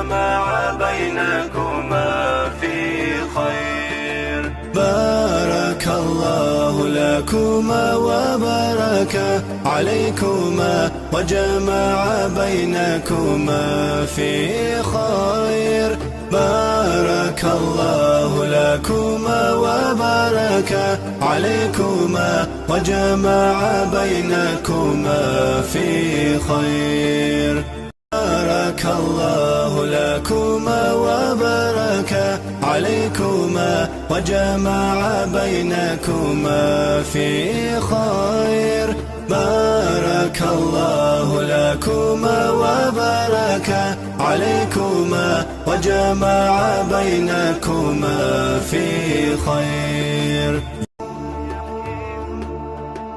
وجمع بينكما في خير. بارك الله لكما وبارك عليكما وجمع بينكما في خير. بارك الله لكما وبارك عليكما وجمع بينكما في خير. بارك الله لكما وبارك عليكما وجمع بينكما في خير. بارك الله لكما وبارك عليكما وجمع بينكما في خير.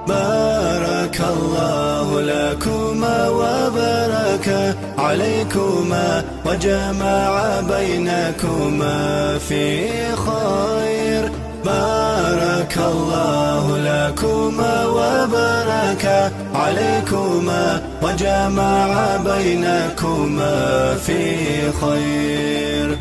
بارك الله لكما وبارك عليكما وجمع بينكما في خير. بارك الله لكما وبارك عليكما وجمع بينكما في خير.